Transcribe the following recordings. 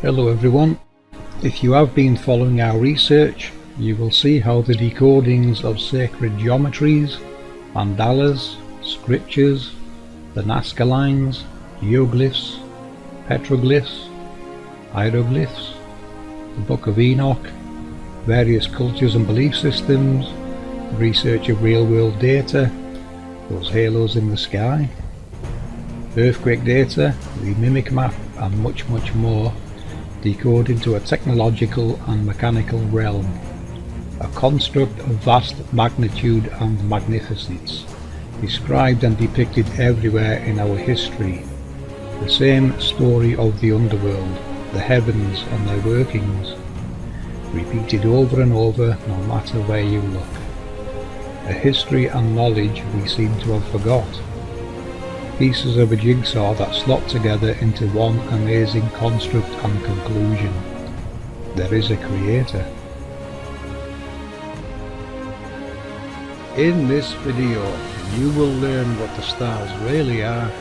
Hello everyone. If you have been following our research, you will see how the decodings of sacred geometries, mandalas, scriptures, the Nazca lines, geoglyphs, petroglyphs, hieroglyphs, the Book of Enoch, various cultures and belief systems, research of real-world data, those halos in the sky, earthquake data, the mimic map, and much more decode into a technological and mechanical realm, a construct of vast magnitude and magnificence, described and depicted everywhere in our history, the same story of the underworld, the heavens and their workings, repeated over and over no matter where you look, a history and knowledge we seem to have forgot, pieces of a jigsaw that slot together into one amazing construct and conclusion. There is a creator. In this video, you will learn what the stars really are,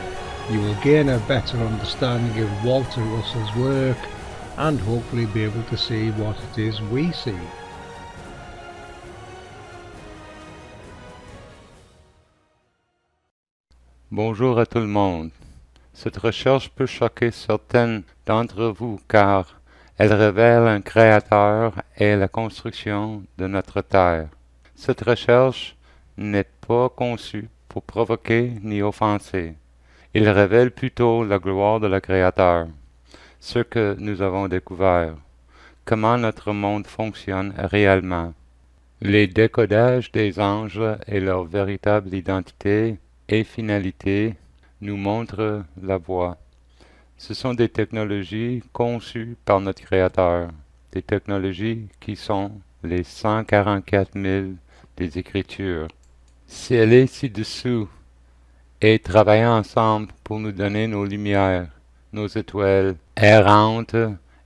you will gain a better understanding of Walter Russell's work, and hopefully be able to see what it is we see. Bonjour à tout le monde. Cette recherche peut choquer certains d'entre vous car elle révèle un créateur et la construction de notre Terre. Cette recherche n'est pas conçue pour provoquer ni offenser. Il révèle plutôt la gloire de le Créateur, ce que nous avons découvert, comment notre monde fonctionne réellement, les décodages des anges et leur véritable identité et finalité nous montrent la voie. Ce sont des technologies conçues par notre Créateur, des technologies qui sont les 144 000 des Écritures. Scellées ci-dessous et travaillent ensemble pour nous donner nos lumières, nos étoiles errantes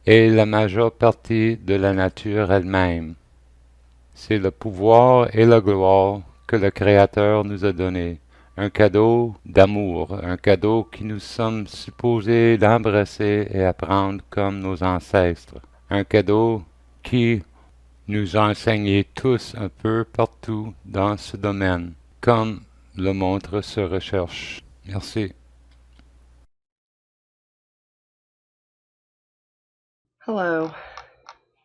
et la majeure partie de la nature elle-même. C'est le pouvoir et la gloire que le Créateur nous a donné. Un cadeau d'amour, un cadeau que nous sommes supposés d'embrasser et apprendre comme nos ancêtres. Un cadeau qui nous a enseigné tous un peu partout dans ce domaine, comme le montre ce recherche. Merci. Hello.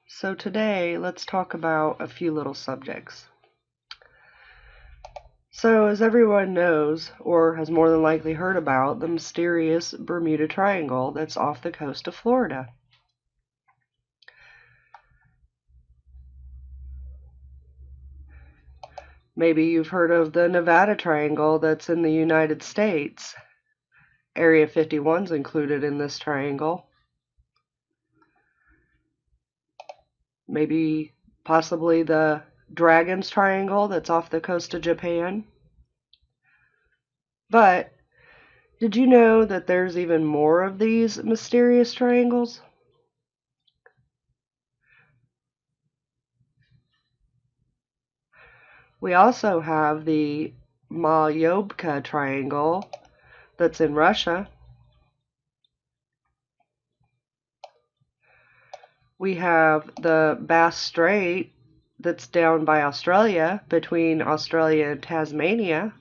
So today, let's talk about a few little subjects. So, as everyone knows, or has more than likely heard about, the mysterious Bermuda Triangle that's off the coast of Florida. Maybe you've heard of the Nevada Triangle that's in the United States. Area 51's included in this triangle. Maybe possibly the Dragon's Triangle that's off the coast of Japan. But did you know that there's even more of these mysterious triangles? We also have the Malyobka Triangle that's in Russia. We have the Bass Strait that's down by Australia, between Australia and Tasmania.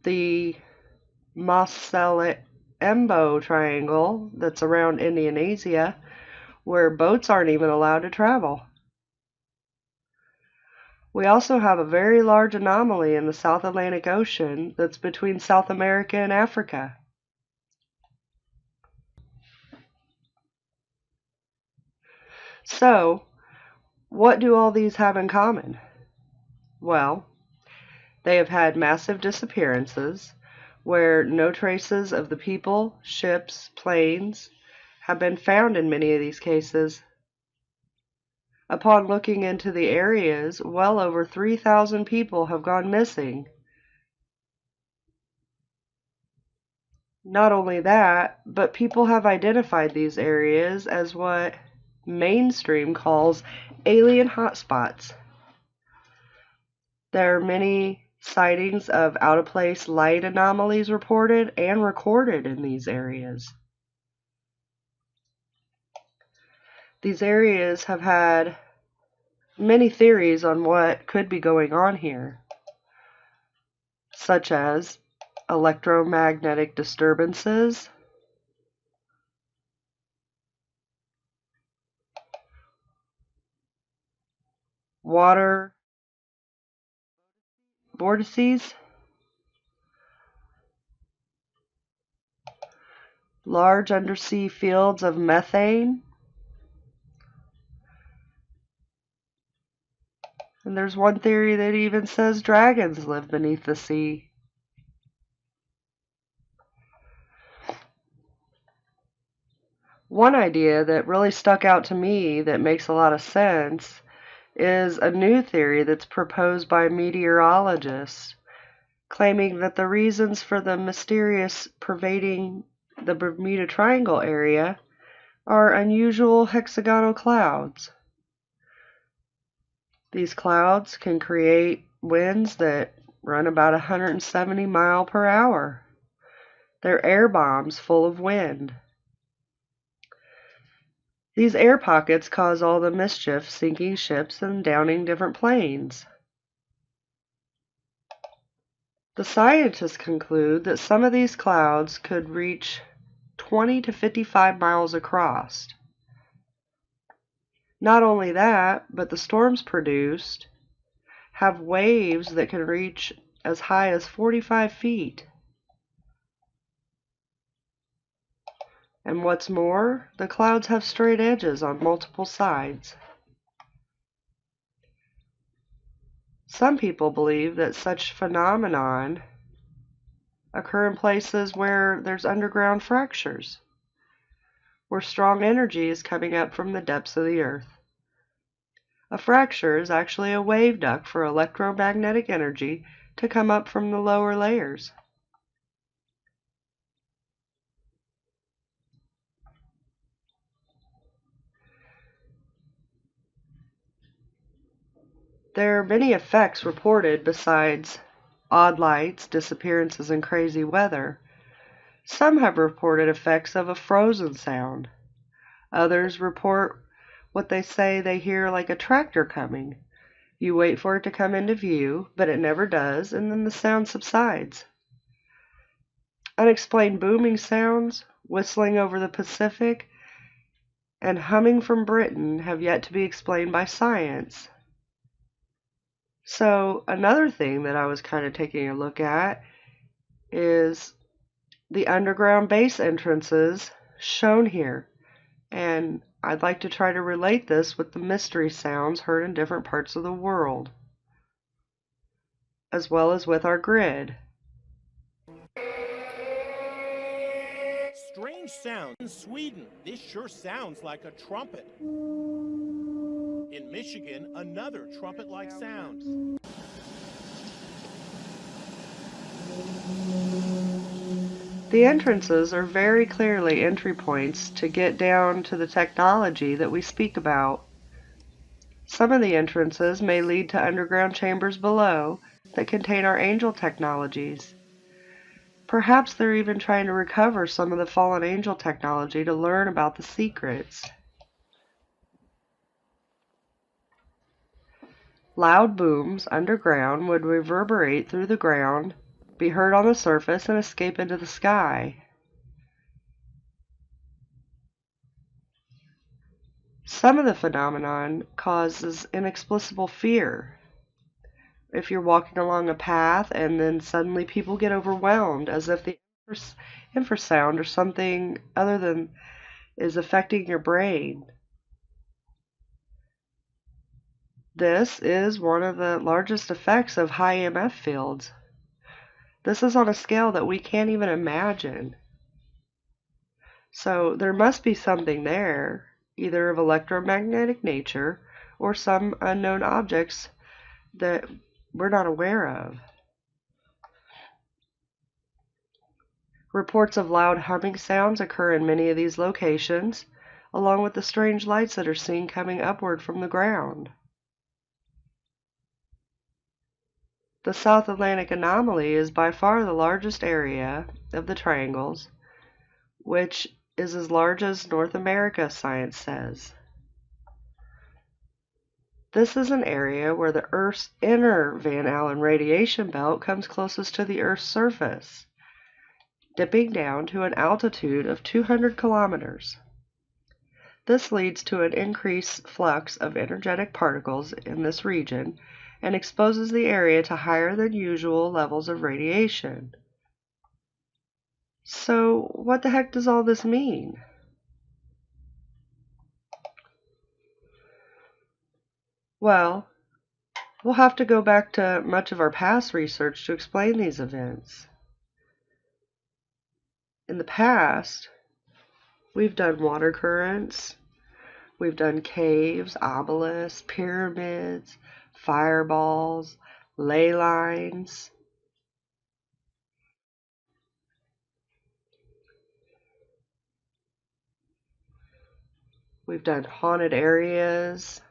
The Masalembo Triangle that's around Indonesia, where boats aren't even allowed to travel. We also have a very large anomaly in the South Atlantic Ocean that's between South America and Africa. So, what do all these have in common? Well, they have had massive disappearances where no traces of the people, ships, planes have been found in many of these cases. Upon looking into the areas, well over 3,000 people have gone missing. Not only that, but people have identified these areas as what mainstream calls alien hotspots. There are many Sightings of out-of-place light anomalies reported and recorded in these areas. These areas have had many theories on what could be going on here, such as electromagnetic disturbances, water vortices, large undersea fields of methane, and there's one theory that even says dragons live beneath the sea. One idea that really stuck out to me that makes a lot of sense is a new theory that's proposed by meteorologists, claiming that the reasons for the mysterious pervading the Bermuda Triangle area are unusual hexagonal clouds. These clouds can create winds that run about 170 miles per hour. They're air bombs full of wind. These air pockets cause all the mischief, sinking ships and downing different planes. The scientists conclude that some of these clouds could reach 20 to 55 miles across. Not only that, but the storms produced have waves that can reach as high as 45 feet. And what's more, the clouds have straight edges on multiple sides. Some people believe that such phenomenon occur in places where there's underground fractures, where strong energy is coming up from the depths of the earth. A fracture is actually a wave duct for electromagnetic energy to come up from the lower layers. There are many effects reported besides odd lights, disappearances, and crazy weather. Some have reported effects of a frozen sound. Others report what they say they hear like a tractor coming. You wait for it to come into view, but it never does, and then the sound subsides. Unexplained booming sounds, whistling over the Pacific, and humming from Britain have yet to be explained by science. So another thing that I was kind of taking a look at is the underground base entrances shown here. And I'd like to try to relate this with the mystery sounds heard in different parts of the world, as well as with our grid. Strange sound in Sweden. This sure sounds like a trumpet. In Michigan, another trumpet-like sound. The entrances are very clearly entry points to get down to the technology that we speak about. Some of the entrances may lead to underground chambers below that contain our angel technologies. Perhaps they're even trying to recover some of the fallen angel technology to learn about the secrets. Loud booms underground would reverberate through the ground, be heard on the surface, and escape into the sky. Some of the phenomenon causes inexplicable fear. If you're walking along a path and then suddenly people get overwhelmed as if the infrasound or something other than is affecting your brain. This is one of the largest effects of high EMF fields. This is on a scale that we can't even imagine. So there must be something there, either of electromagnetic nature or some unknown objects that we're not aware of. Reports of loud humming sounds occur in many of these locations, along with the strange lights that are seen coming upward from the ground. The South Atlantic anomaly is by far the largest area of the triangles, which is as large as North America, science says. This is an area where the Earth's inner Van Allen radiation belt comes closest to the Earth's surface, dipping down to an altitude of 200 kilometers. This leads to an increased flux of energetic particles in this region and exposes the area to higher than usual levels of radiation. So, what the heck does all this mean? Well, we'll have to go back to much of our past research to explain these events. In the past, we've done water currents, we've done caves, obelisks, pyramids, fireballs, ley lines. We've done haunted areas.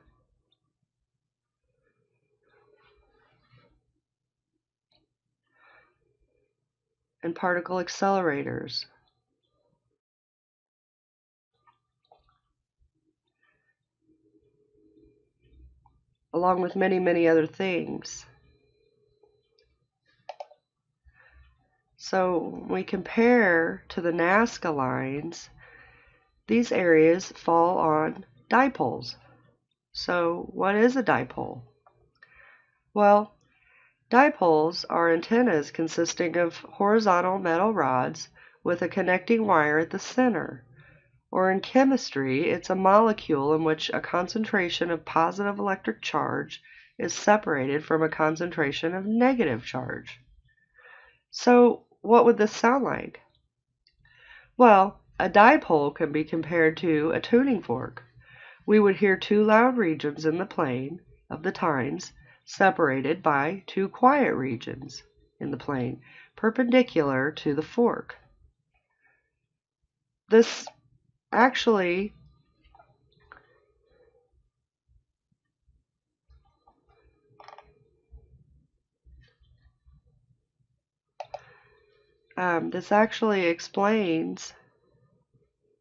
And particle accelerators. Along with many, many other things. So when we compare to the Nazca lines, these areas fall on dipoles. So what is a dipole? Well, dipoles are antennas consisting of horizontal metal rods with a connecting wire at the center. Or in chemistry, it's a molecule in which a concentration of positive electric charge is separated from a concentration of negative charge. So what would this sound like? Well, a dipole can be compared to a tuning fork. We would hear two loud regions in the plane of the tines separated by two quiet regions in the plane, perpendicular to the fork. This actually explains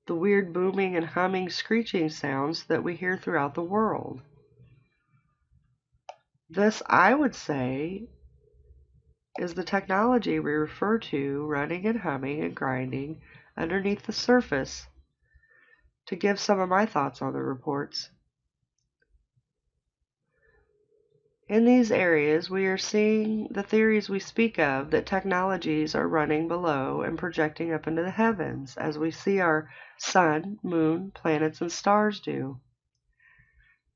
the weird booming and humming, screeching sounds that we hear throughout the world. This, I would say, is the technology we refer to running and humming and grinding underneath the surface. To give some of my thoughts on the reports. In these areas, we are seeing the theories we speak of that technologies are running below and projecting up into the heavens, as we see our sun, moon, planets, and stars do.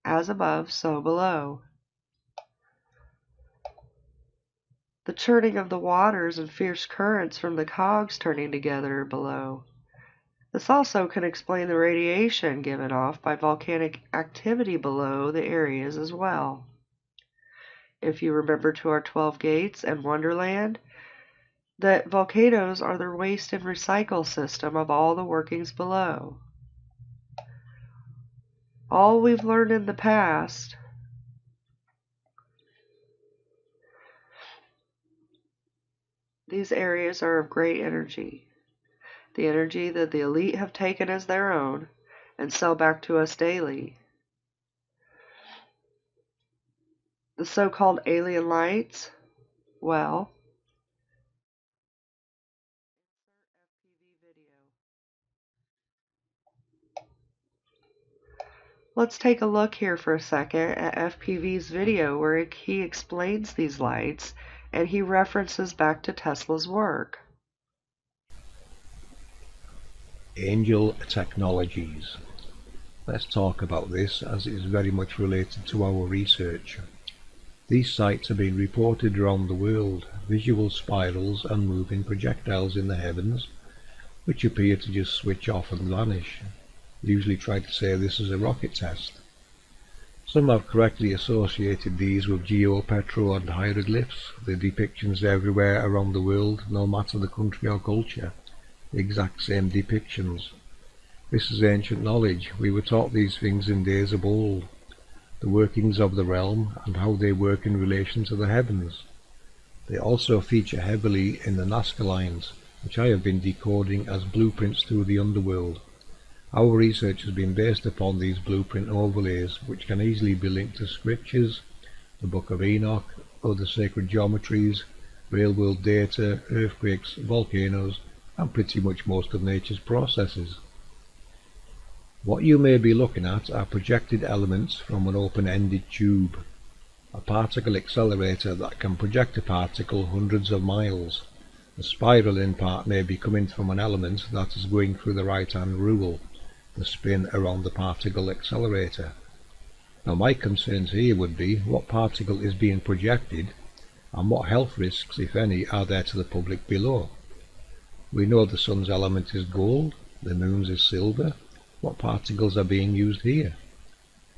As above, so below. The churning of the waters and fierce currents from the cogs turning together below. This also can explain the radiation given off by volcanic activity below the areas as well. If you remember to our 12 gates and Wonderland, that volcanoes are the waste and recycle system of all the workings below. All we've learned in the past these areas are of great energy. The energy that the elite have taken as their own and sell back to us daily. The so-called alien lights, well, let's take a look here for a second at FPV's video where he explains these lights and he references back to Tesla's work. Angel Technologies. Let's talk about this as it is very much related to our research. These sights have been reported around the world, visual spirals and moving projectiles in the heavens, which appear to just switch off and vanish. They usually try to say this is a rocket test. Some have correctly associated these with geopetro and hieroglyphs, the depictions everywhere around the world, no matter the country or culture. The exact same depictions. This is ancient knowledge. We were taught these things in days of old. The workings of the realm and how they work in relation to the heavens. They also feature heavily in the Nazca lines, which I have been decoding as blueprints through the underworld. Our research has been based upon these blueprint overlays, which can easily be linked to scriptures, the Book of Enoch, other sacred geometries, real-world data, earthquakes, volcanoes, and pretty much most of nature's processes. What you may be looking at are projected elements from an open-ended tube, a particle accelerator that can project a particle hundreds of miles. The spiral in part may be coming from an element that is going through the right-hand rule, the spin around the particle accelerator. Now my concerns here would be what particle is being projected and what health risks, if any, are there to the public below. We know the sun's element is gold, the moon's is silver. What particles are being used here?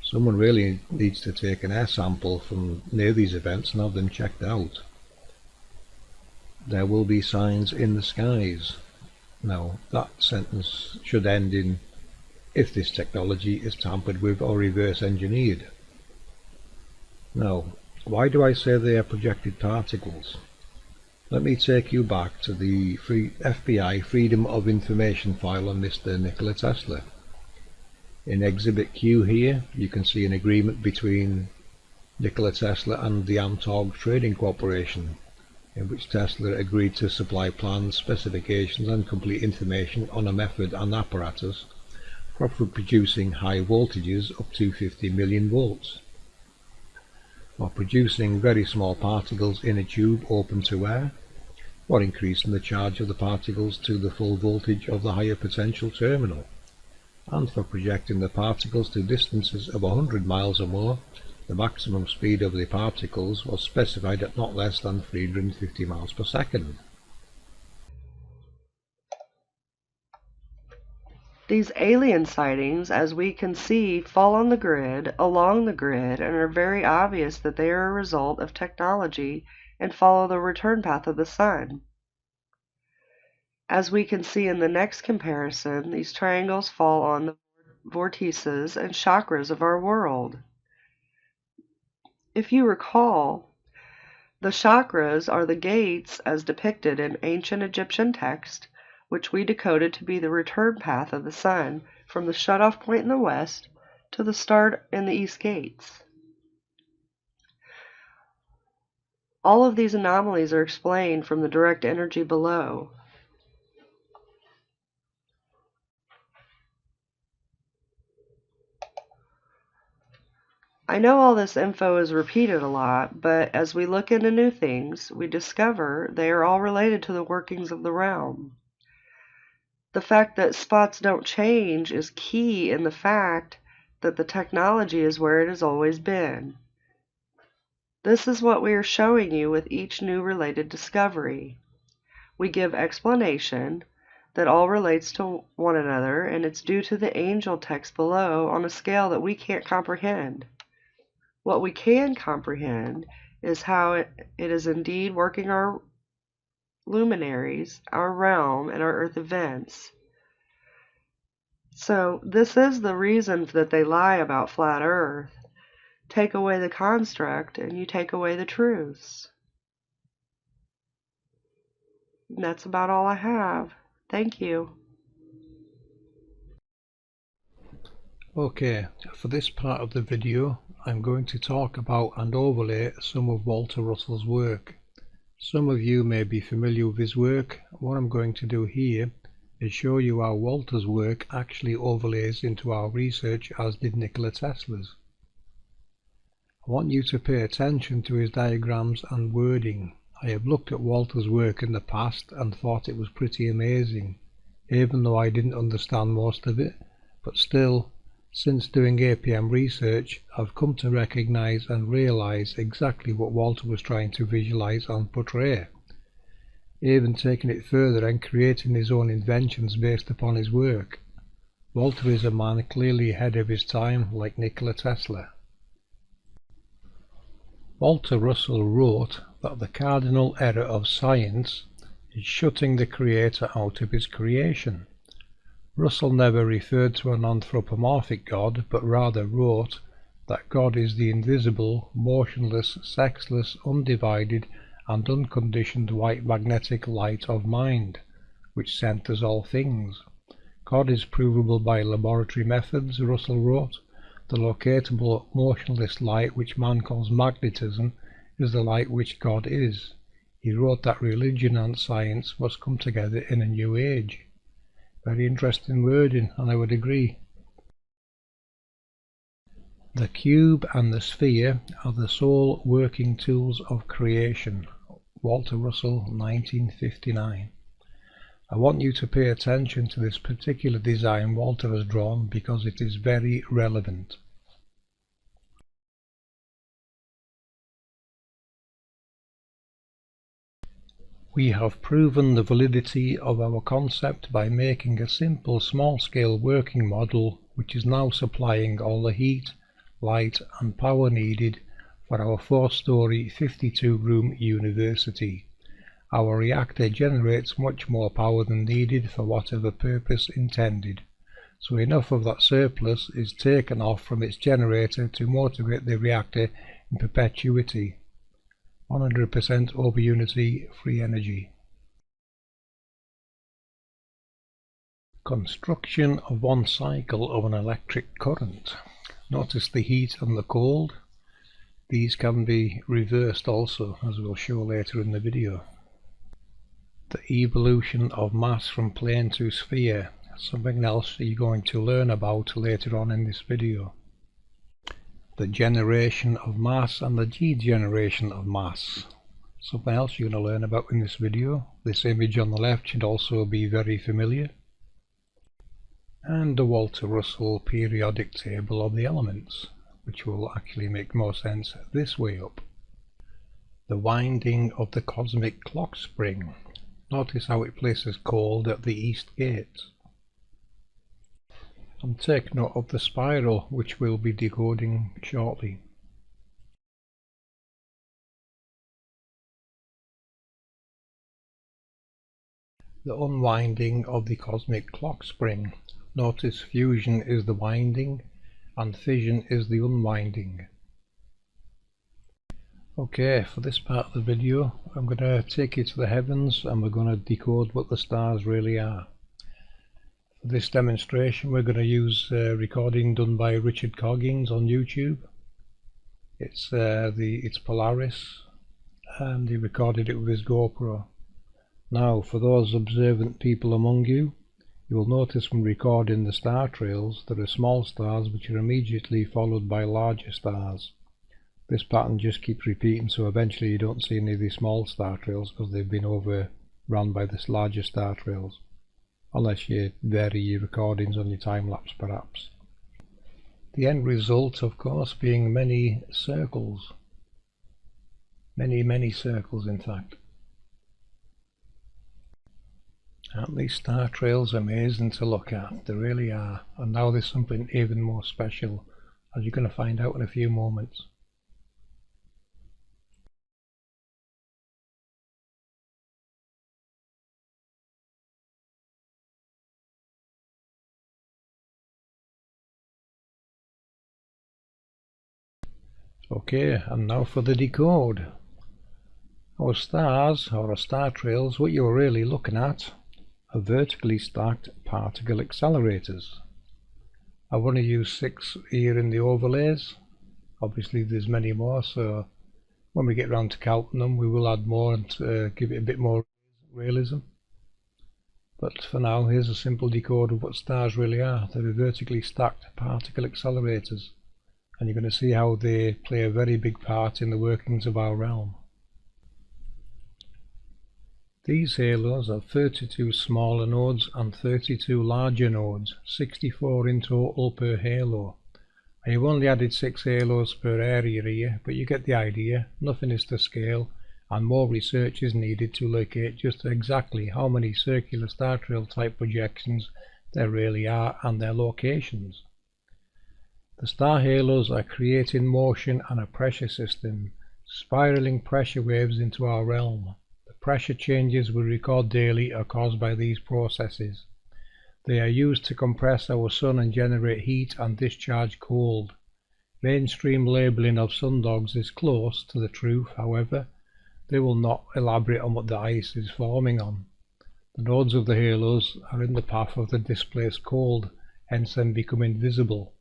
Someone really needs to take an air sample from near these events and have them checked out. There will be signs in the skies. Now that sentence should end in if this technology is tampered with or reverse engineered. Now, why do I say they are projected particles? Let me take you back to the FBI Freedom of Information file on Mr. Nikola Tesla. In Exhibit Q here, you can see an agreement between Nikola Tesla and the Amtorg Trading Corporation, in which Tesla agreed to supply plans, specifications and complete information on a method and apparatus for producing high voltages up to 50 million volts, or producing very small particles in a tube open to air, or increasing the charge of the particles to the full voltage of the higher potential terminal, and for projecting the particles to distances of 100 miles or more. The maximum speed of the particles was specified at not less than 350 miles per second. These alien sightings, as we can see, fall on the grid, along the grid, and are very obvious that they are a result of technology and follow the return path of the sun. As we can see in the next comparison, these triangles fall on the vortices and chakras of our world. If you recall, the chakras are the gates as depicted in ancient Egyptian text, which we decoded to be the return path of the sun from the shut-off point in the west to the start in the east gates. All of these anomalies are explained from the direct energy below. I know all this info is repeated a lot, but as we look into new things, we discover they are all related to the workings of the realm. The fact that spots don't change is key in the fact that the technology is where it has always been. This is what we are showing you with each new related discovery. We give explanation that all relates to one another, and it's due to the angel text below on a scale that we can't comprehend. What we can comprehend is how it is indeed working our luminaries, our realm, and our earth events. So this is the reason that they lie about flat earth. Take away the construct and you take away the truths. And that's about all I have. Thank you. Okay, for this part of the video I'm going to talk about and overlay some of Walter Russell's work. Some of you may be familiar with his work. What I'm going to do here is show you how Walter's work actually overlays into our research, as did Nikola Tesla's. I want you to pay attention to his diagrams and wording. I have looked at Walter's work in the past and thought it was pretty amazing, even though I didn't understand most of it, but still, since doing APM research, I've come to recognize and realize exactly what Walter was trying to visualize and portray, even taking it further and creating his own inventions based upon his work. Walter is a man clearly ahead of his time, like Nikola Tesla. Walter Russell wrote that the cardinal error of science is shutting the Creator out of his creation. Russell never referred to an anthropomorphic God, but rather wrote that God is the invisible, motionless, sexless, undivided, and unconditioned white magnetic light of mind, which centers all things. God is provable by laboratory methods, Russell wrote. The locatable, motionless light which man calls magnetism is the light which God is. He wrote that religion and science must come together in a new age. Very interesting wording, and I would agree. The cube and the sphere are the sole working tools of creation. Walter Russell, 1959. I want you to pay attention to this particular design Walter has drawn because it is very relevant. We have proven the validity of our concept by making a simple small-scale working model which is now supplying all the heat, light and power needed for our 4-story 52-room university. Our reactor generates much more power than needed for whatever purpose intended, so enough of that surplus is taken off from its generator to motivate the reactor in perpetuity. 100% over unity free energy. Construction of one cycle of an electric current. Notice the heat and the cold. These can be reversed also, as we'll show later in the video. The evolution of mass from plane to sphere, something else you're going to learn about later on in this video. The generation of mass and the degeneration of mass, something else you're going to learn about in this video. This image on the left should also be very familiar. And the Walter Russell periodic table of the elements, which will actually make more sense this way up. The winding of the cosmic clock spring. Notice how it places cold at the east gate. And take note of the spiral, which we'll be decoding shortly. The unwinding of the cosmic clock spring. Notice fusion is the winding and fission is the unwinding. Okay, for this part of the video I'm going to take you to the heavens and we're going to decode what the stars really are. For this demonstration we're going to use a recording done by Richard Coggins on YouTube. It's Polaris, and he recorded it with his GoPro. Now, for those observant people among you, you will notice when recording the star trails there are small stars which are immediately followed by larger stars. This pattern just keeps repeating, so eventually you don't see any of the small star trails because they've been overrun by the larger star trails, unless you vary your recordings on your time-lapse perhaps. The end result, of course, being many circles. Many circles, in fact. Aren't these star trails amazing to look at? They really are. And now there's something even more special, as you're going to find out in a few moments. Okay, and now for the decode. Our stars, or our star trails, what you're really looking at are vertically stacked particle accelerators. I want to use 6 here in the overlays. Obviously there's many more, so when we get round to counting them we will add more and give it a bit more realism. But for now, here's a simple decode of what stars really are. They're vertically stacked particle accelerators, and you're going to see how they play a very big part in the workings of our realm. These halos have 32 smaller nodes and 32 larger nodes, 64 in total per halo. I have only added 6 halos per area here, but you get the idea. Nothing is to scale, and more research is needed to locate just exactly how many circular star trail type projections there really are and their locations. The star halos are creating motion and a pressure system, spiraling pressure waves into our realm. Pressure changes we record daily are caused by these processes. They are used to compress our sun and generate heat and discharge cold. Mainstream labeling of sundogs is close to the truth, however. They will not elaborate on what the ice is forming on. The nodes of the halos are in the path of the displaced cold, hence them becoming visible.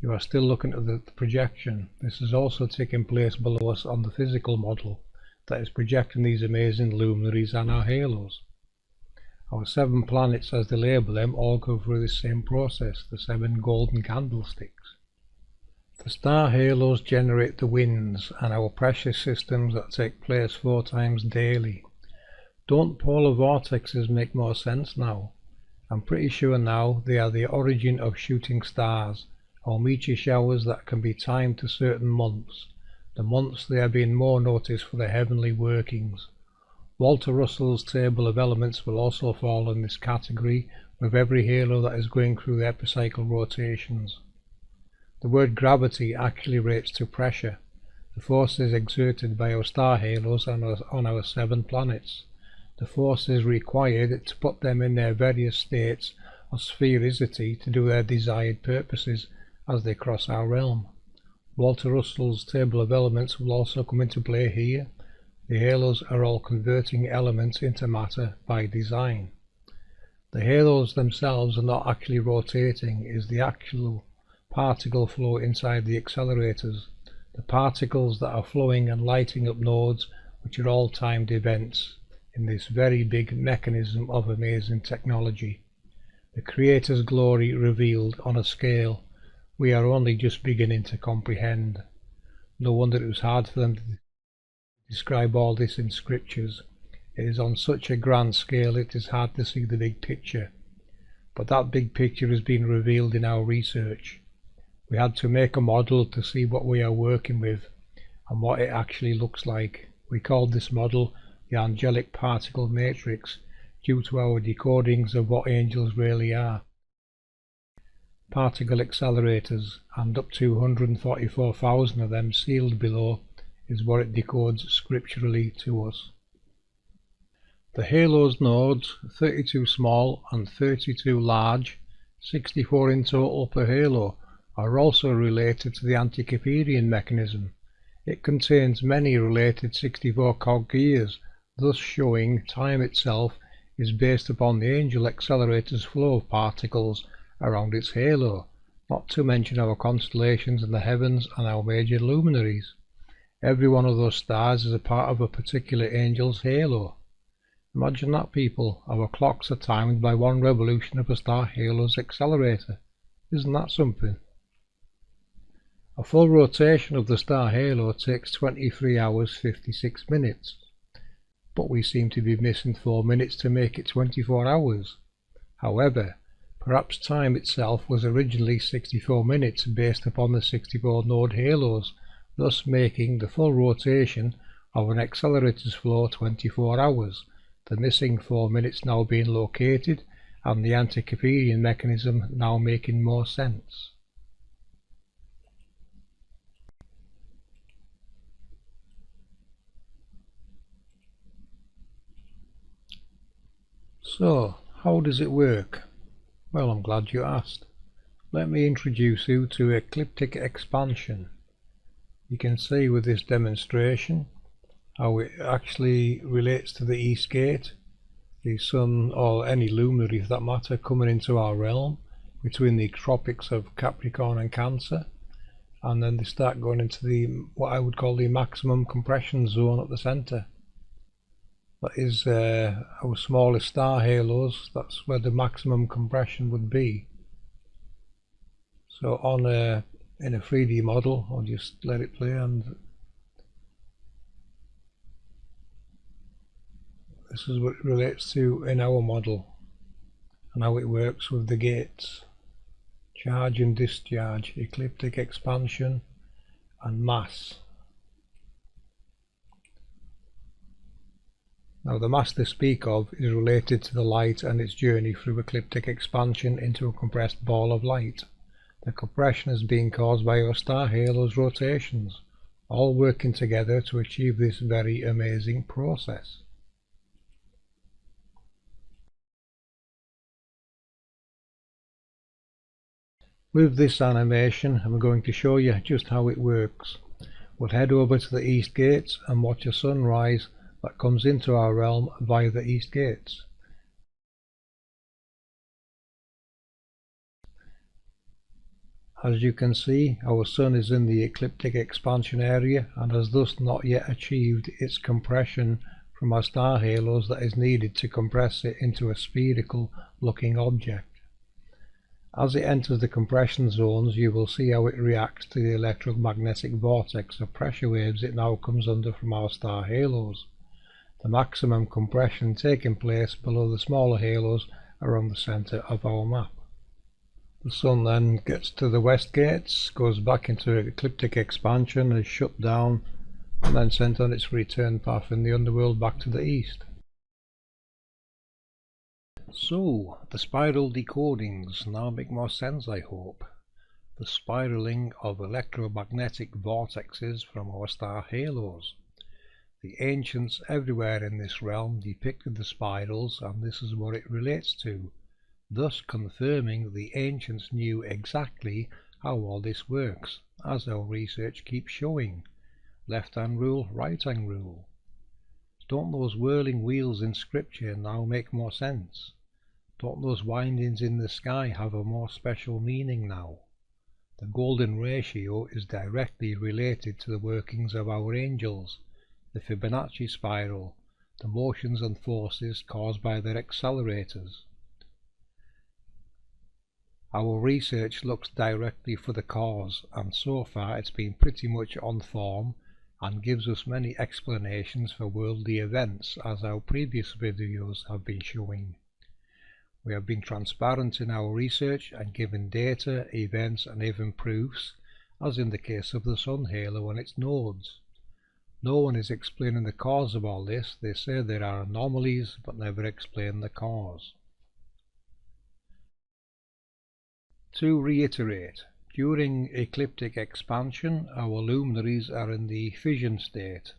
You are still looking at the projection. This is also taking place below us on the physical model that is projecting these amazing luminaries and our halos. Our 7 planets, as they label them, all go through this same process, the 7 golden candlesticks. The star halos generate the winds and our pressure systems that take place 4 times daily. Don't polar vortexes make more sense now? I'm pretty sure now they are the origin of shooting stars, or meteor showers that can be timed to certain months. The months they are being more noticed for their heavenly workings. Walter Russell's table of elements will also fall in this category, with every halo that is going through the epicycle rotations. The word gravity actually relates to pressure, the forces exerted by our star halos on our 7 planets. The forces required to put them in their various states of sphericity to do their desired purposes as they cross our realm. Walter Russell's table of elements will also come into play here. The halos are all converting elements into matter by design. The halos themselves are not actually rotating, it is the actual particle flow inside the accelerators, the particles that are flowing and lighting up nodes, which are all timed events in this very big mechanism of amazing technology. The Creator's glory revealed on a scale we are only just beginning to comprehend. No wonder it was hard for them to describe all this in scriptures. It is on such a grand scale it is hard to see the big picture. But that big picture has been revealed in our research. We had to make a model to see what we are working with and what it actually looks like. We called this model the Angelic Particle Matrix due to our decodings of what angels really are. Particle accelerators, and up to 144,000 of them sealed below, is what it decodes scripturally to us. The halos nodes, 32 small and 32 large, 64 in total per halo, are also related to the Antikytherian mechanism. It contains many related 64 cog gears, thus showing time itself is based upon the angel accelerator's flow of particles around its halo, not to mention our constellations in the heavens and our major luminaries. Every one of those stars is a part of a particular angel's halo. Imagine that, people. Our clocks are timed by 1 revolution of a star halo's accelerator. Isn't that something? A full rotation of the star halo takes 23 hours 56 minutes. But we seem to be missing 4 minutes to make it 24 hours. However, perhaps time itself was originally 64 minutes based upon the 64 node halos, thus making the full rotation of an accelerator's flow 24 hours, the missing 4 minutes now being located and the Antikytherian mechanism now making more sense. So, how does it work? Well, I'm glad you asked. Let me introduce you to ecliptic expansion. You can see with this demonstration how it actually relates to the East Gate, the Sun, or any luminary for that matter, coming into our realm between the tropics of Capricorn and Cancer, and then they start going into the what I would call the maximum compression zone at the centre. That is our smallest star halos. That's where the maximum compression would be. So on in a 3D model, I'll just let it play, and this is what it relates to in our model and how it works with the gates. Charge and discharge, ecliptic expansion and mass. Now the mass they speak of is related to the light and its journey through ecliptic expansion into a compressed ball of light. The compression is being caused by our star halo's rotations, all working together to achieve this very amazing process. With this animation, I'm going to show you just how it works. We'll head over to the East Gates and watch a sunrise that comes into our realm via the east gates. As you can see, our Sun is in the ecliptic expansion area and has thus not yet achieved its compression from our star halos that is needed to compress it into a spherical looking object. As it enters the compression zones, you will see how it reacts to the electromagnetic vortex of pressure waves it now comes under from our star halos, the maximum compression taking place below the smaller halos around the centre of our map. The Sun then gets to the west gates, goes back into ecliptic expansion, is shut down, and then sent on its return path in the underworld back to the east. So, the spiral decodings now make more sense, I hope. The spiraling of electromagnetic vortexes from our star halos. The ancients everywhere in this realm depicted the spirals, and this is what it relates to, thus confirming the ancients knew exactly how all this works, as our research keeps showing. Left-hand rule, right-hand rule. Don't those whirling wheels in scripture now make more sense? Don't those windings in the sky have a more special meaning now? The golden ratio is directly related to the workings of our angels, the Fibonacci spiral, the motions and forces caused by their accelerators. Our research looks directly for the cause, and so far it's been pretty much on form and gives us many explanations for worldly events, as our previous videos have been showing. We have been transparent in our research and given data, events and even proofs, as in the case of the Sun halo and its nodes. No one is explaining the cause of all this. They say there are anomalies but never explain the cause. To reiterate, during ecliptic expansion our luminaries are in the fission state,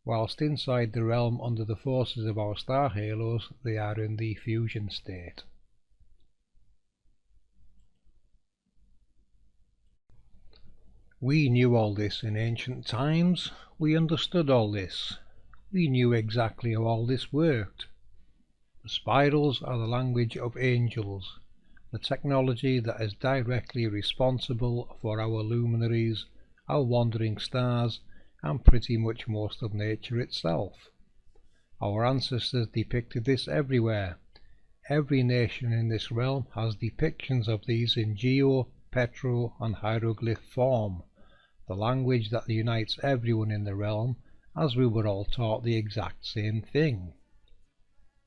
whilst inside the realm under the forces of our star halos they are in the fusion state. We knew all this in ancient times. We understood all this. We knew exactly how all this worked. The spirals are the language of angels, the technology that is directly responsible for our luminaries, our wandering stars, and pretty much most of nature itself. Our ancestors depicted this everywhere. Every nation in this realm has depictions of these in geo, petro and hieroglyph form, the language that unites everyone in the realm, as we were all taught the exact same thing.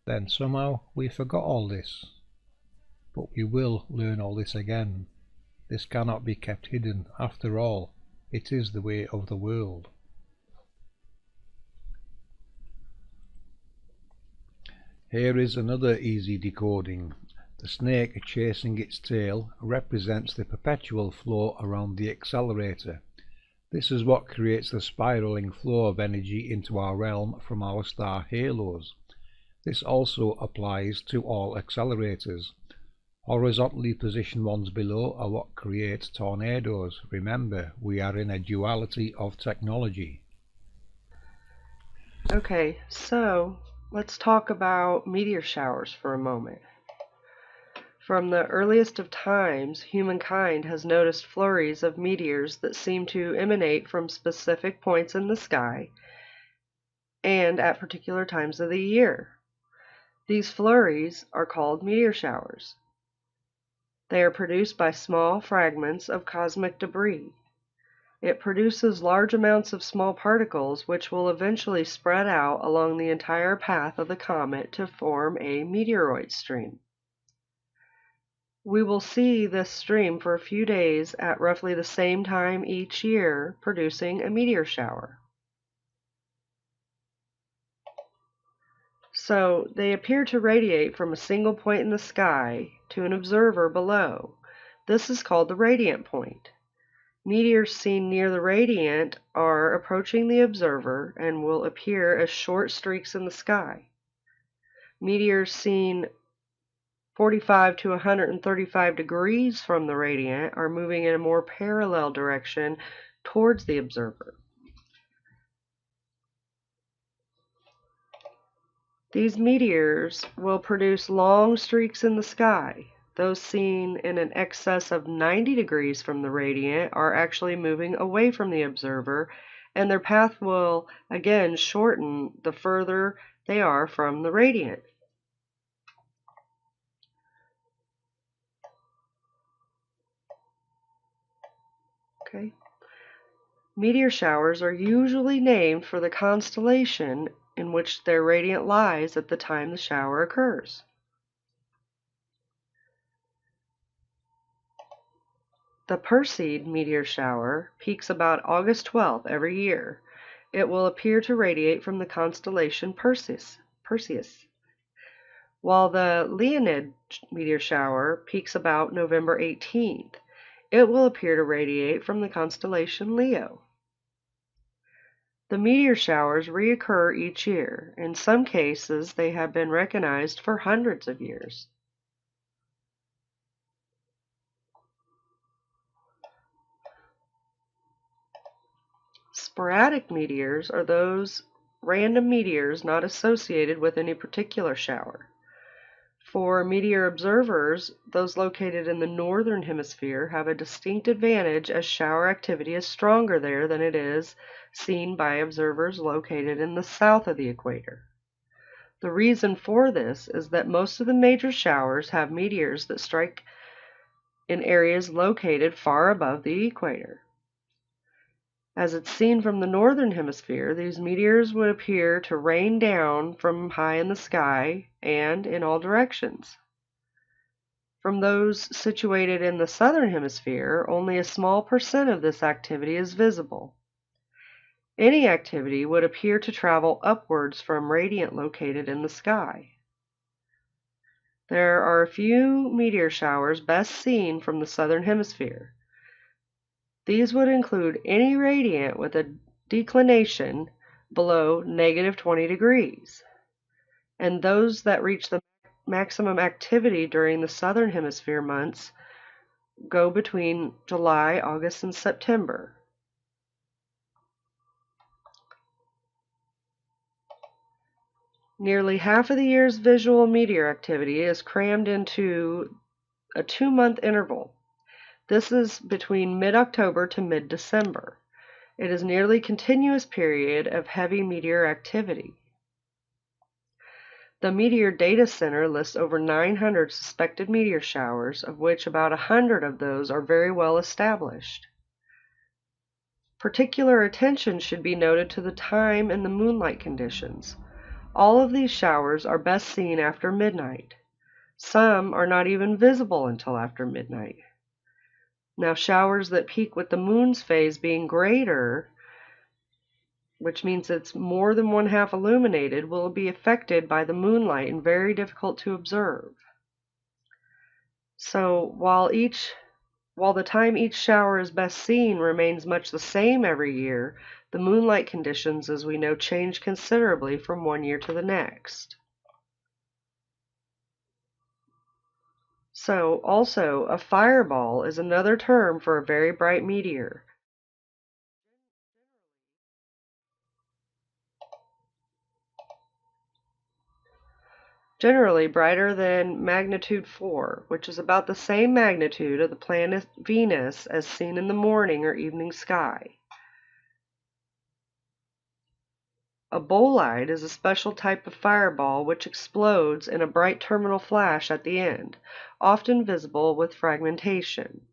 Then somehow we forgot all this. But we will learn all this again. This cannot be kept hidden. After all, it is the way of the world. Here is another easy decoding. The snake chasing its tail represents the perpetual flow around the accelerator. This is what creates the spiraling flow of energy into our realm from our star halos. This also applies to all accelerators. Horizontally positioned ones below are what create tornadoes. Remember, we are in a duality of technology. Okay, so let's talk about meteor showers for a moment. From the earliest of times, humankind has noticed flurries of meteors that seem to emanate from specific points in the sky and at particular times of the year. These flurries are called meteor showers. They are produced by small fragments of cosmic debris. It produces large amounts of small particles which will eventually spread out along the entire path of the comet to form a meteoroid stream. We will see this stream for a few days at roughly the same time each year, producing a meteor shower. So they appear to radiate from a single point in the sky to an observer below. This is called the radiant point. Meteors seen near the radiant are approaching the observer and will appear as short streaks in the sky. Meteors seen 45 to 135 degrees from the radiant are moving in a more parallel direction towards the observer. These meteors will produce long streaks in the sky. Those seen in an excess of 90 degrees from the radiant are actually moving away from the observer, and their path will again shorten the further they are from the radiant. Okay. Meteor showers are usually named for the constellation in which their radiant lies at the time the shower occurs. The Perseid meteor shower peaks about August 12th every year. It will appear to radiate from the constellation Perseus, while the Leonid meteor shower peaks about November 18th. It will appear to radiate from the constellation Leo. The meteor showers reoccur each year. In some cases, they have been recognized for hundreds of years. Sporadic meteors are those random meteors not associated with any particular shower. For meteor observers, those located in the northern hemisphere have a distinct advantage as shower activity is stronger there than it is seen by observers located in the south of the equator. The reason for this is that most of the major showers have meteors that strike in areas located far above the equator. As it's seen from the northern hemisphere, these meteors would appear to rain down from high in the sky and in all directions. From those situated in the southern hemisphere, only a small percent of this activity is visible. Any activity would appear to travel upwards from radiant located in the sky. There are a few meteor showers best seen from the southern hemisphere. These would include any radiant with a declination below -20 degrees, and those that reach the maximum activity during the southern hemisphere months go between July, August, and September. Nearly half of the year's visual meteor activity is crammed into a 2-month interval. This is between mid-October to mid-December. It is a nearly continuous period of heavy meteor activity. The Meteor Data Center lists over 900 suspected meteor showers, of which about 100 of those are very well established. Particular attention should be noted to the time and the moonlight conditions. All of these showers are best seen after midnight. Some are not even visible until after midnight. Now, showers that peak with the moon's phase being greater, which means it's more than 1/2 illuminated, will be affected by the moonlight and very difficult to observe. So while the time each shower is best seen remains much the same every year, the moonlight conditions, as we know, change considerably from one year to the next. So, also, a fireball is another term for a very bright meteor. Generally brighter than magnitude 4, which is about the same magnitude of the planet Venus as seen in the morning or evening sky. A bolide is a special type of fireball which explodes in a bright terminal flash at the end, often visible with fragmentation.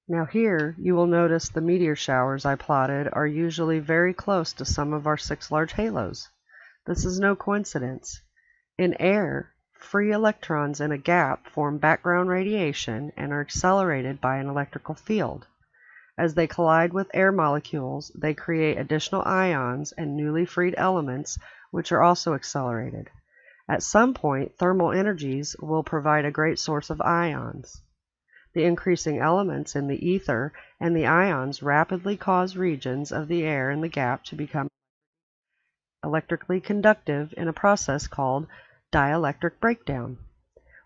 Now here you will notice the meteor showers I plotted are usually very close to some of our 6 large halos. This is no coincidence. In air, free electrons in a gap form background radiation and are accelerated by an electrical field. As they collide with air molecules, they create additional ions and newly freed elements, which are also accelerated. At some point, thermal energies will provide a great source of ions. The increasing elements in the ether and the ions rapidly cause regions of the air in the gap to become electrically conductive in a process called dielectric breakdown.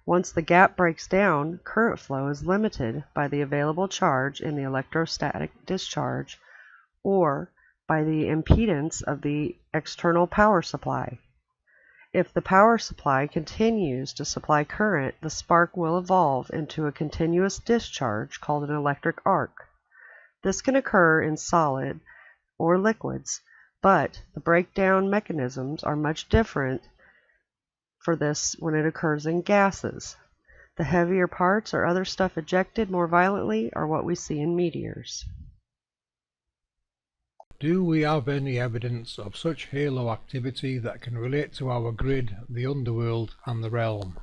Once the gap breaks down, current flow is limited by the available charge in the electrostatic discharge or by the impedance of the external power supply. If the power supply continues to supply current, the spark will evolve into a continuous discharge called an electric arc. This can occur in solid or liquids, but the breakdown mechanisms are much different for this when it occurs in gases. The heavier parts or other stuff ejected more violently are what we see in meteors. Do we have any evidence of such halo activity that can relate to our grid, the underworld and the realm?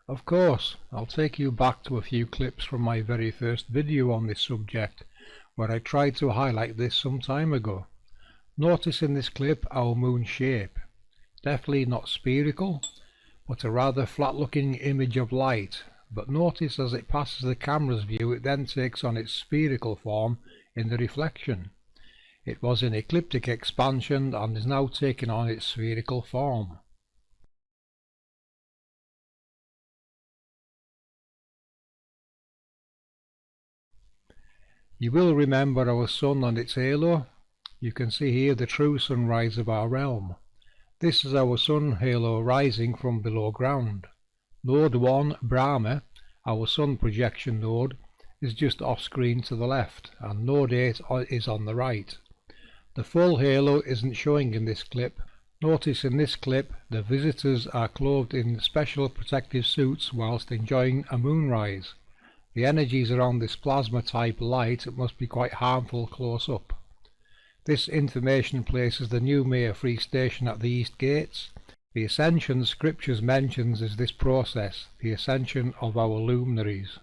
Of course, I'll take you back to a few clips from my very first video on this subject, where I tried to highlight this some time ago. Notice in this clip our moon's shape. Definitely not spherical, but a rather flat looking image of light, but notice as it passes the camera's view it then takes on its spherical form in the reflection. It was in ecliptic expansion and is now taking on its spherical form. You will remember our sun and its halo. You can see here the true sunrise of our realm. This is our sun halo rising from below ground. Node 1, Brahma, our sun projection node, is just off screen to the left, and node 8 is on the right. The full halo isn't showing in this clip. Notice in this clip the visitors are clothed in special protective suits whilst enjoying a moonrise. The energies around this plasma type light must be quite harmful close up. This information places the new Maya Free Station at the east gates. The ascension scriptures mentions is this process, the ascension of our luminaries.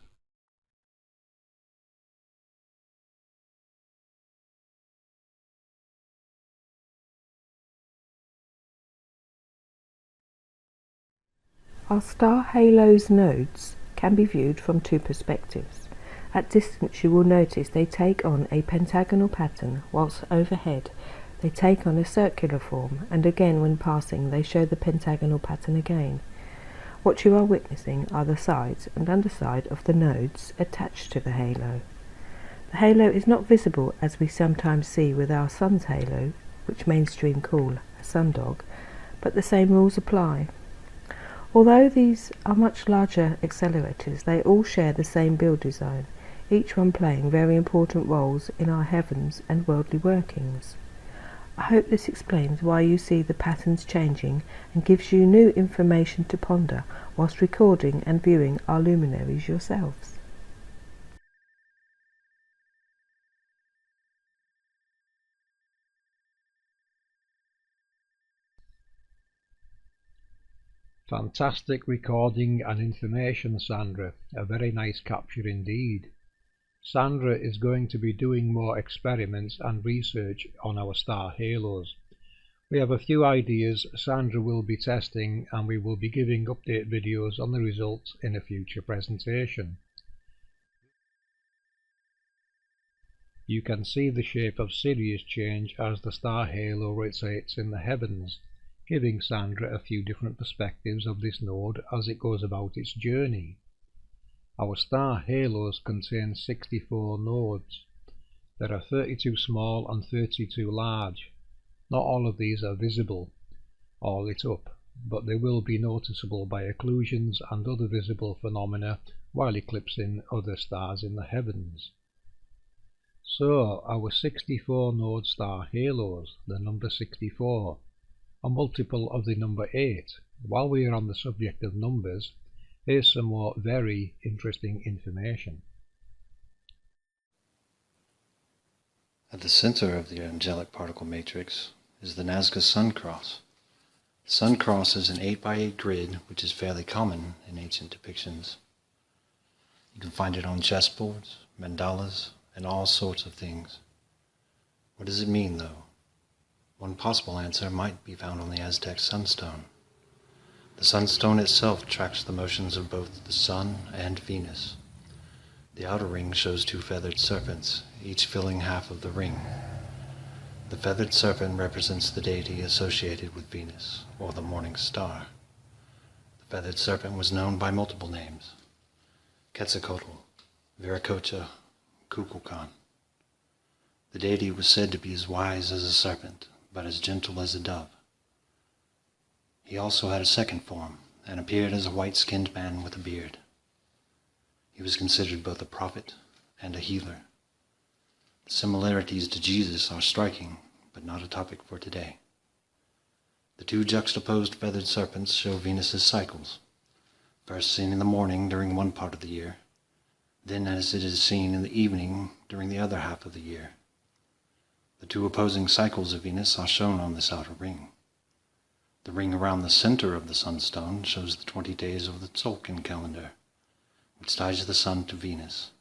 Our star halo's nodes can be viewed from two perspectives. At distance you will notice they take on a pentagonal pattern, whilst overhead they take on a circular form, and again when passing they show the pentagonal pattern again. What you are witnessing are the sides and underside of the nodes attached to the halo. The halo is not visible as we sometimes see with our sun's halo, which mainstream call a sundog, but the same rules apply. Although these are much larger accelerators, they all share the same build design, each one playing very important roles in our heavens and worldly workings. I hope this explains why you see the patterns changing and gives you new information to ponder whilst recording and viewing our luminaries yourselves. Fantastic recording and information, Sandra. A very nice capture indeed. Sandra is going to be doing more experiments and research on our star halos. We have a few ideas Sandra will be testing, and we will be giving update videos on the results in a future presentation. You can see the shape of Sirius change as the star halo rotates in the heavens, giving Sandra a few different perspectives of this node as it goes about its journey. Our star halos contain 64 nodes. There are 32 small and 32 large. Not all of these are visible or lit up, but they will be noticeable by occlusions and other visible phenomena while eclipsing other stars in the heavens. So our 64 node star halos, the number 64, a multiple of the number 8. While we are on the subject of numbers, here's some more very interesting information. At the center of the angelic particle matrix is the Aztec Sun Cross. The Sun Cross is an 8x8 grid which is fairly common in ancient depictions. You can find it on chessboards, mandalas, and all sorts of things. What does it mean, though? One possible answer might be found on the Aztec Sun Stone. The sunstone itself tracks the motions of both the Sun and Venus. The outer ring shows two feathered serpents, each filling half of the ring. The feathered serpent represents the deity associated with Venus, or the morning star. The feathered serpent was known by multiple names: Quetzalcoatl, Viracocha, Kukulkan. The deity was said to be as wise as a serpent, but as gentle as a dove. He also had a second form, and appeared as a white-skinned man with a beard. He was considered both a prophet and a healer. The similarities to Jesus are striking, but not a topic for today. The two juxtaposed feathered serpents show Venus's cycles, first seen in the morning during one part of the year, then as it is seen in the evening during the other half of the year. The two opposing cycles of Venus are shown on this outer ring. The ring around the center of the sunstone shows the 20 days of the Tzolk'in calendar, which ties the sun to Venus.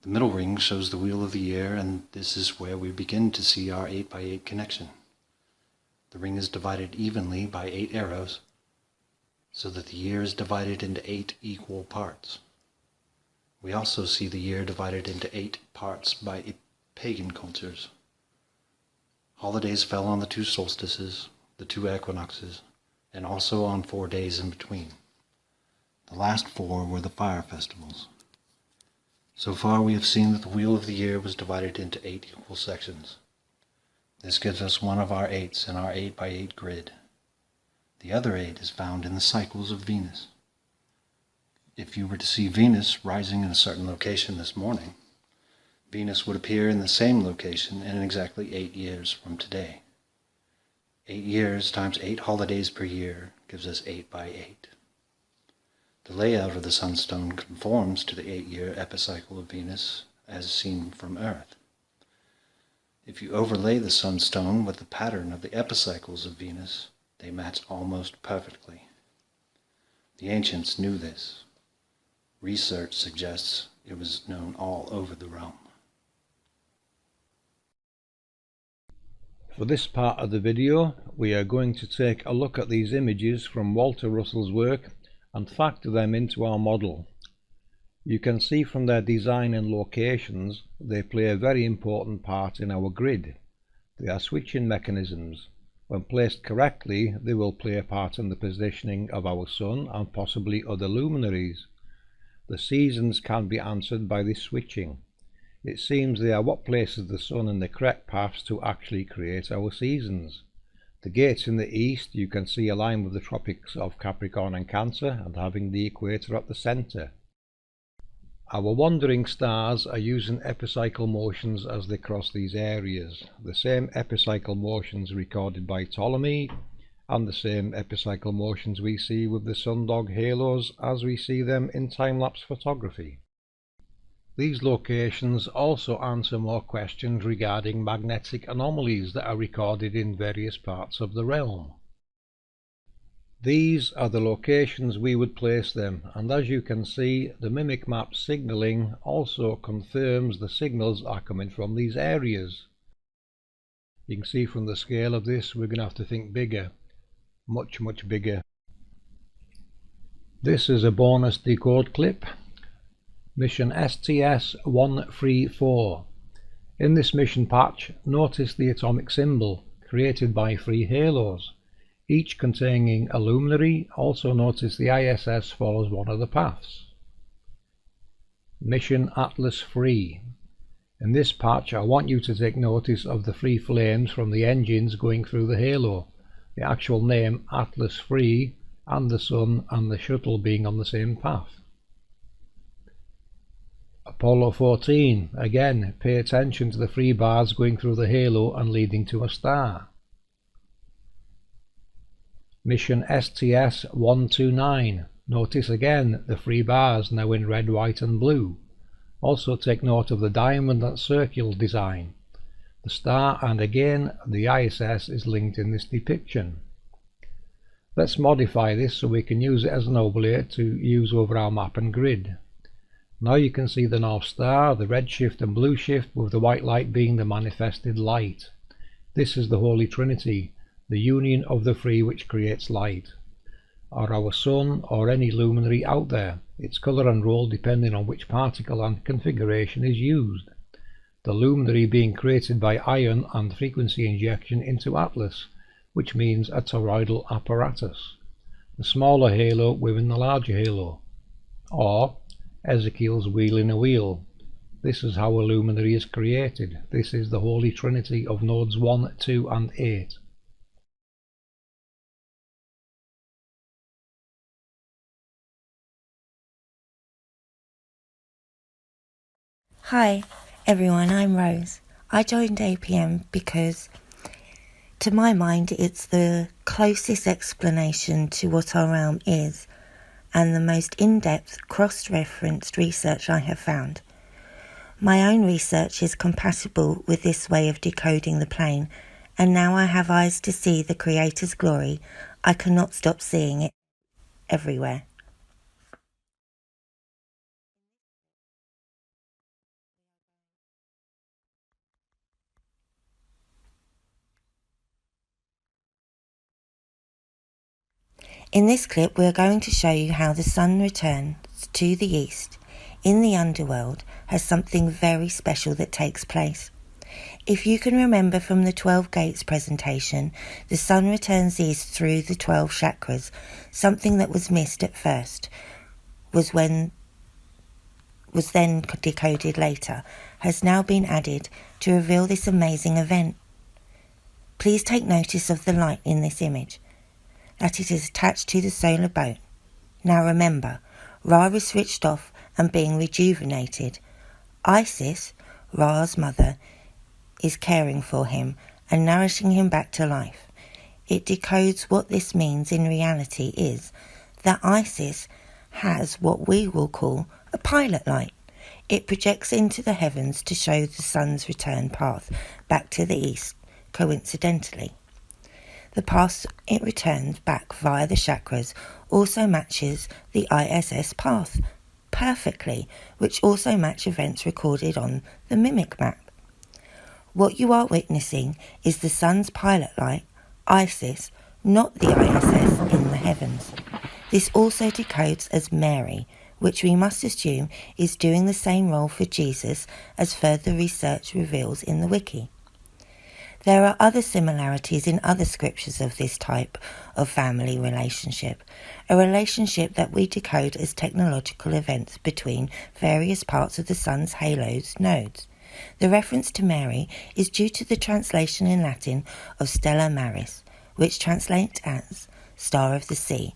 The middle ring shows the wheel of the year, and this is where we begin to see our 8x8 connection. The ring is divided evenly by 8 arrows, so that the year is divided into 8 equal parts. We also see the year divided into 8 parts by pagan cultures. Holidays fell on the 2 solstices, the 2 equinoxes, and also on 4 days in between. The last 4 were the fire festivals. So far we have seen that the wheel of the year was divided into 8 equal sections. This gives us one of our 8s in our 8x8 grid. The other 8 is found in the cycles of Venus. If you were to see Venus rising in a certain location this morning, Venus would appear in the same location in exactly 8 years from today. 8 years times 8 holidays per year gives us 8x8. The layout of the sunstone conforms to the 8-year epicycle of Venus as seen from Earth. If you overlay the sunstone with the pattern of the epicycles of Venus, they match almost perfectly. The ancients knew this. Research suggests it was known all over the realm. For this part of the video, we are going to take a look at these images from Walter Russell's work and factor them into our model. You can see from their design and locations they play a very important part in our grid. They are switching mechanisms. When placed correctly, they will play a part in the positioning of our sun and possibly other luminaries. The seasons can be answered by this switching. It seems they are what places the sun in the correct paths to actually create our seasons. The gates in the east you can see align with the tropics of Capricorn and Cancer and having the equator at the centre. Our wandering stars are using epicycle motions as they cross these areas, the same epicycle motions recorded by Ptolemy and the same epicycle motions we see with the sundog halos as we see them in time-lapse photography. These locations also answer more questions regarding magnetic anomalies that are recorded in various parts of the realm. These are the locations we would place them, and as you can see, the mimic map signalling also confirms the signals are coming from these areas. You can see from the scale of this we're going to have to think bigger, much bigger. This is a bonus decode clip. Mission STS-134. In this mission patch, notice the atomic symbol created by 3 halos, each containing a luminary. Also notice the ISS follows one of the paths. Mission Atlas 3. In this patch I want you to take notice of the 3 flames from the engines going through the halo, the actual name Atlas 3 and the sun and the shuttle being on the same path. Apollo 14, again pay attention to the 3 bars going through the halo and leading to a star. Mission STS-129, notice again the 3 bars now in red, white and blue. Also take note of the diamond and circle design. The star and again the ISS is linked in this depiction. Let's modify this so we can use it as an overlay to use over our map and grid. Now you can see the North Star, the red shift and blue shift, with the white light being the manifested light. This is the Holy Trinity, the union of the 3 which creates light, or our sun or any luminary out there, its colour and role depending on which particle and configuration is used. The luminary being created by ion and frequency injection into Atlas, which means a toroidal apparatus, the smaller halo within the larger halo, or Ezekiel's wheel in a wheel, This is how a luminary is created. This is the Holy Trinity of nodes 1, 2 and 8. Hi everyone, I'm Rose. I joined APM because, to my mind, it's the closest explanation to what our realm is and the most in-depth, cross-referenced research I have found. My own research is compatible with this way of decoding the plane, and now I have eyes to see the Creator's glory. I cannot stop seeing it everywhere. In this clip, we are going to show you how the sun returns to the east in the underworld has something very special that takes place. If you can remember from the 12 gates presentation, the sun returns east through the 12 chakras. Something that was missed at first was then decoded later, has now been added to reveal this amazing event. Please take notice of the light in this image, that it is attached to the solar boat. Now remember, Ra is switched off and being rejuvenated. Isis, Ra's mother, is caring for him and nourishing him back to life. It decodes what this means in reality is that Isis has what we will call a pilot light. It projects into the heavens to show the sun's return path back to the east, coincidentally. The path it returns back via the chakras also matches the ISS path perfectly, which also match events recorded on the mimic map. What you are witnessing is the sun's pilot light, Isis, not the ISS in the heavens. This also decodes as Mary, which we must assume is doing the same role for Jesus as further research reveals in the wiki. There are other similarities in other scriptures of this type of family relationship, a relationship that we decode as technological events between various parts of the sun's halo's nodes. The reference to Mary is due to the translation in Latin of Stella Maris, which translates as Star of the Sea,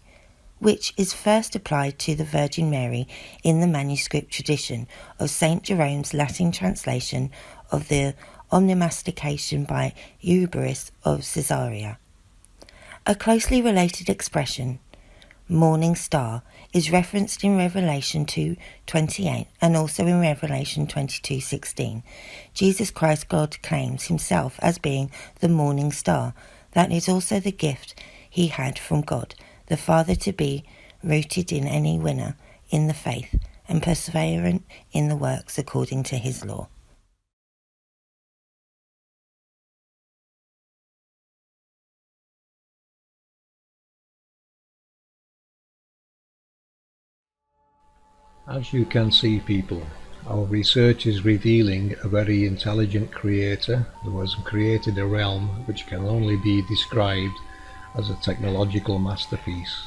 which is first applied to the Virgin Mary in the manuscript tradition of St. Jerome's Latin translation of the Omnimastication by Euberus of Caesarea. A closely related expression, morning star, is referenced in Revelation 2:28 and also in Revelation 22:16. Jesus Christ, God, claims himself as being the morning star. That is also the gift he had from God, the Father, to be rooted in any winner in the faith and perseverant in the works according to his law. As you can see, people, our research is revealing a very intelligent creator who has created a realm which can only be described as a technological masterpiece,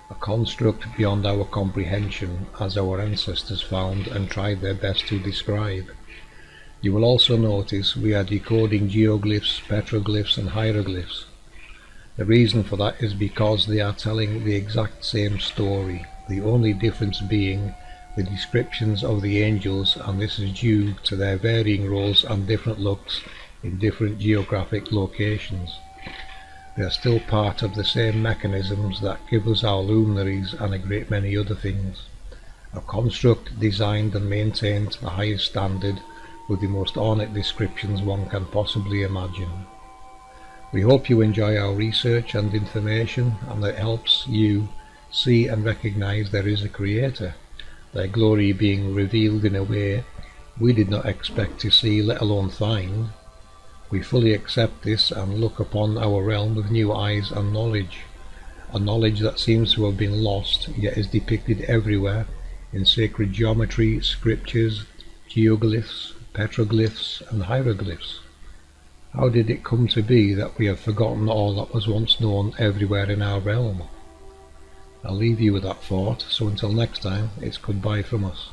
a construct beyond our comprehension, as our ancestors found and tried their best to describe. You will also notice we are decoding geoglyphs, petroglyphs and hieroglyphs. The reason for that is because they are telling the exact same story, the only difference being the descriptions of the angels, and this is due to their varying roles and different looks in different geographic locations. They are still part of the same mechanisms that give us our luminaries and a great many other things. A construct designed and maintained to the highest standard with the most ornate descriptions one can possibly imagine. We hope you enjoy our research and information, and that helps you see and recognize there is a creator, their glory being revealed in a way we did not expect to see, let alone find. We fully accept this and look upon our realm with new eyes and knowledge, a knowledge that seems to have been lost, yet is depicted everywhere in sacred geometry, scriptures, geoglyphs, petroglyphs and hieroglyphs. How did it come to be that we have forgotten all that was once known everywhere in our realm? I'll leave you with that thought, so until next time, it's goodbye from us.